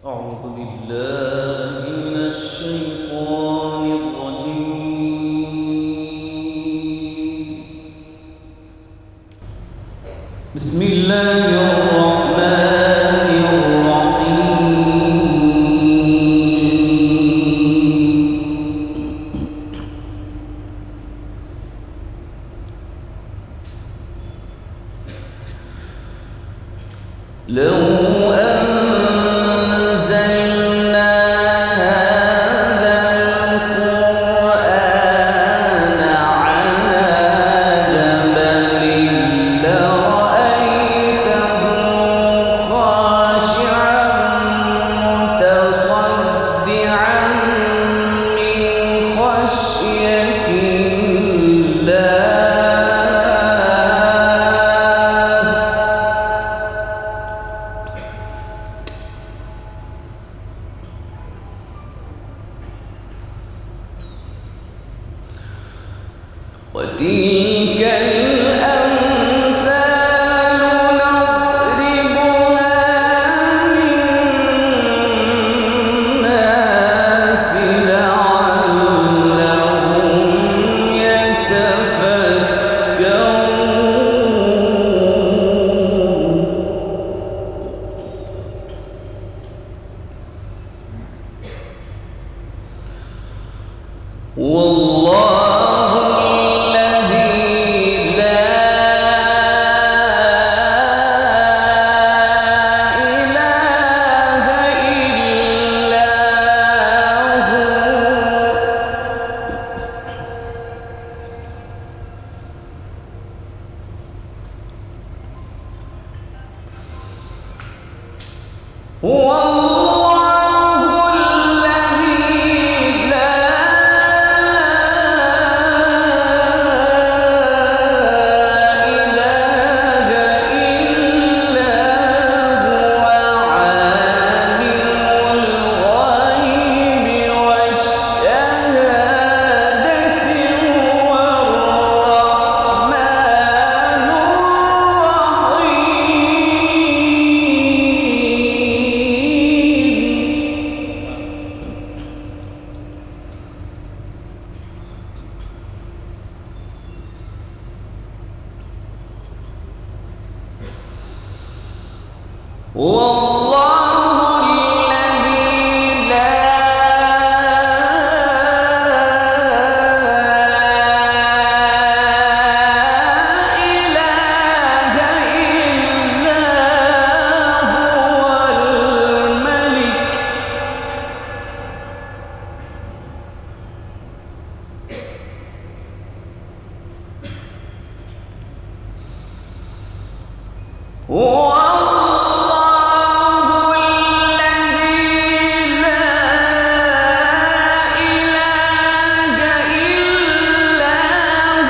أعوذ بالله من الشيطان الرجيم. بسم الله الرحمن الرحيم. لو أنزلنا هذا القرآن على جبل لرأيته خاشعا متصدعا من خشية الله. وتلك الأمثال نضربها للناس لعلهم يتفكرون. والله الذي لا إله إلا هو والله الذي لا إله إلا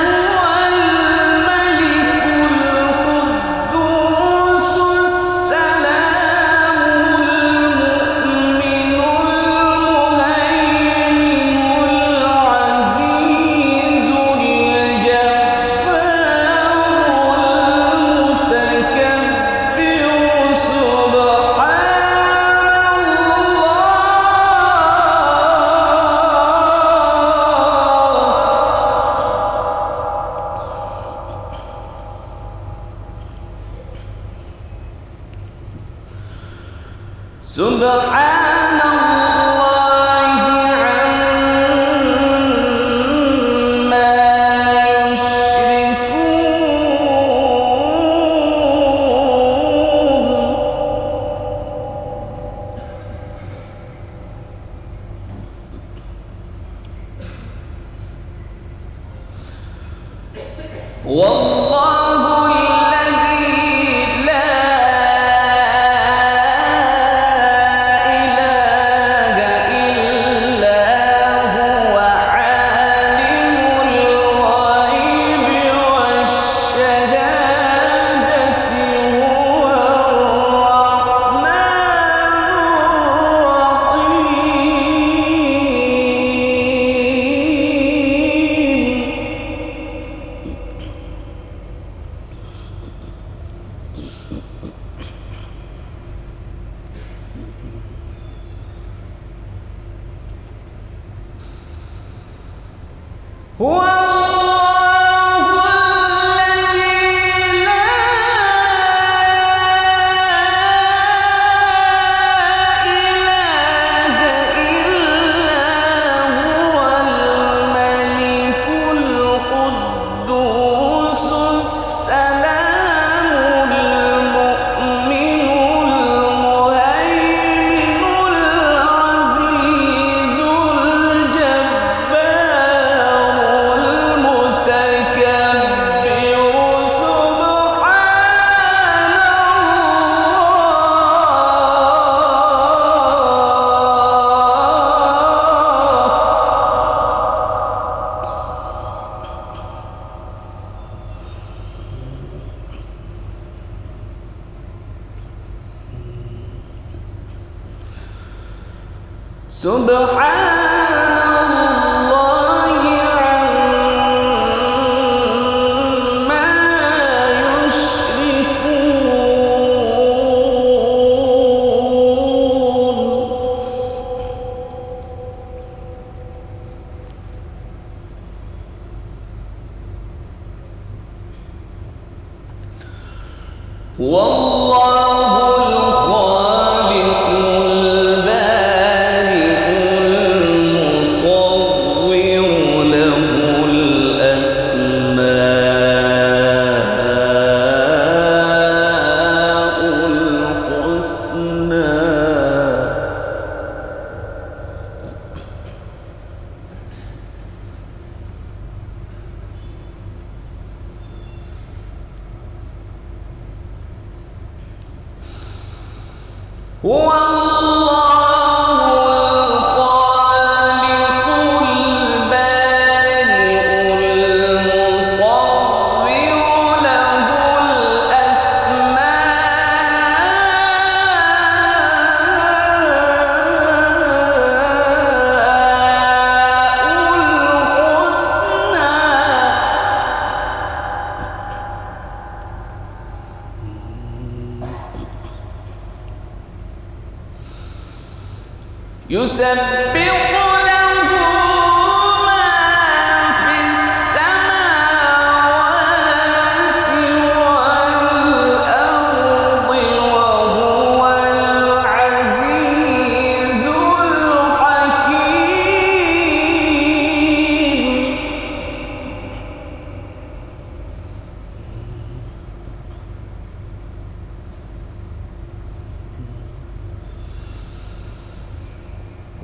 هو الملك سبحان الله عما يشركون. والله الذي لا هو سبحان الله عما يشركون والله الخالق البارئ المصور له الأسماء الحسنى هو الله الخالق البارئ المصور له يسبح له ما في السماوات والأرض وهو العزيز الحكيم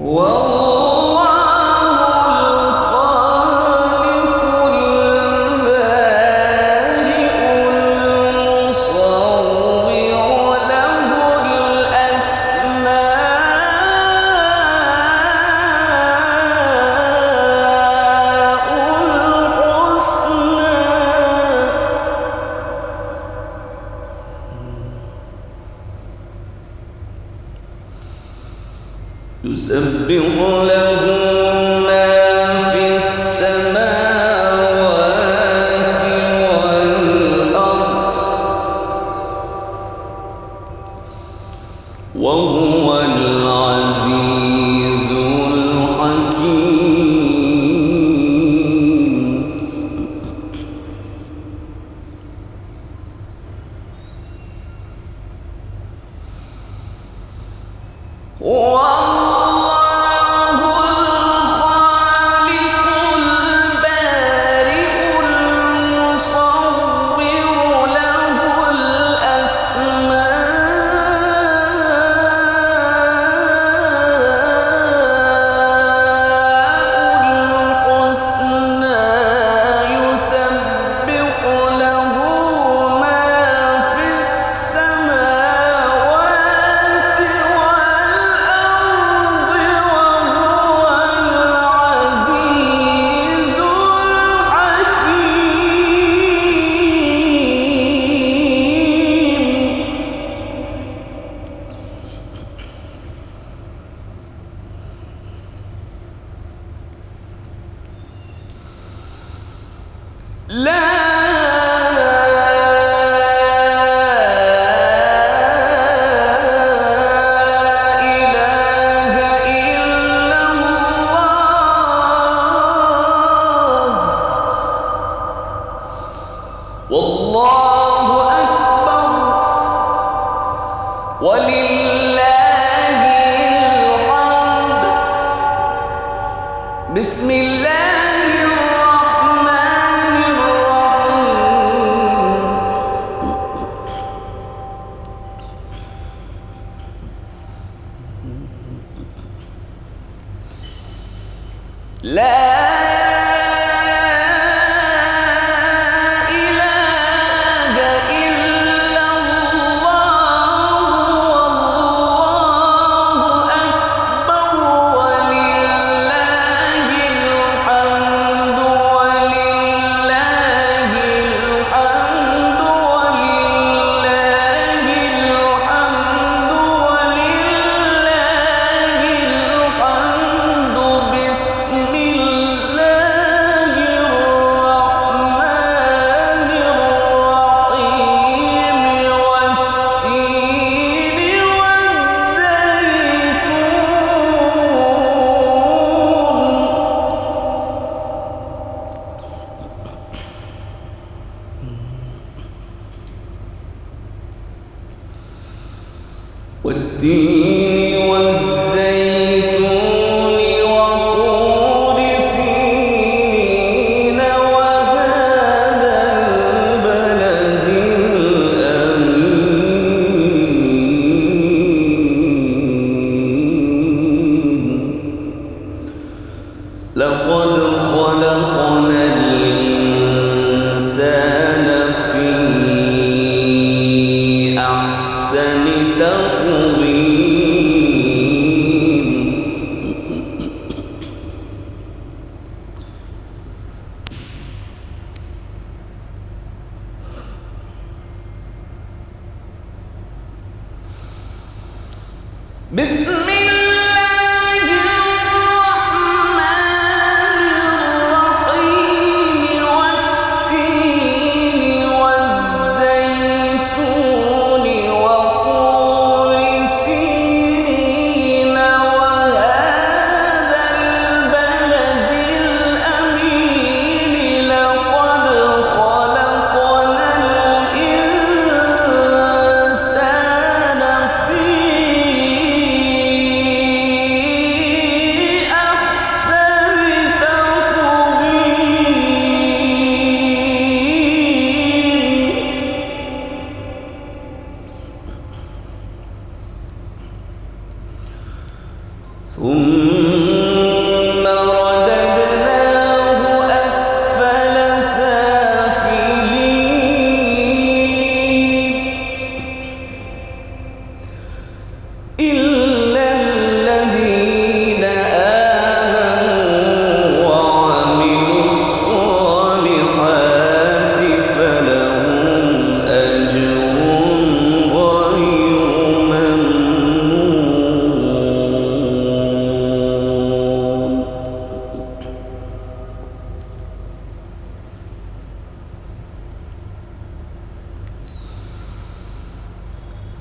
والله الخالق البارئ المصور له الأسماء الحسنى يسبح له ما في السماوات والأرض وهو العزيز الحكيم بسم الله الرحمن الرحيم لا والتين والزيتون وطور سينين وهذا البلد الأمين لقد خلقنا الإنسان في أحسن تقويم بسم الله الرحمن الرحيم والتين والزيتون وطور سينين وهذا البلد الأمين لقد خلقنا الإنسان في ثم رددناه أسفل سافلين إلا الذين آمنوا وعملوا الصالحات فلهم أجر غير ممنون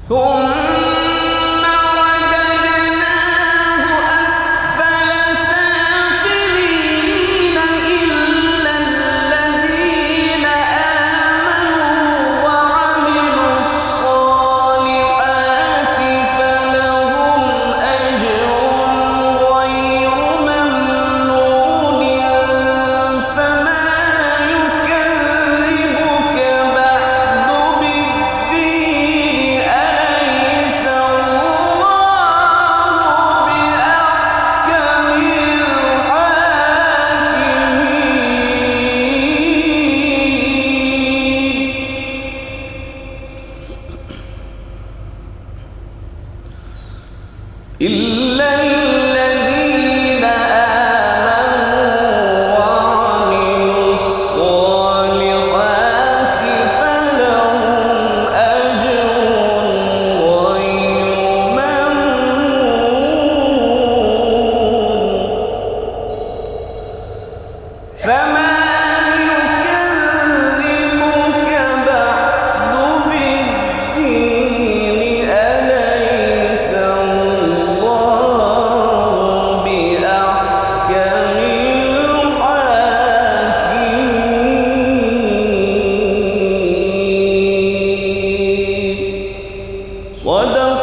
ثم رددناه أسفل سافلين إلا الذين آمنوا وعملوا الصالحات فلهم أجر غير ممنون فما يكذبك بعد بالدين أليس الله بأحكم الحاكمين إلا الذين آمنوا وعملوا الصالحات فلهم أجر غير ممنون فما يكذبك بعد بالدين أليس الله بأحكم الحاكمين صدق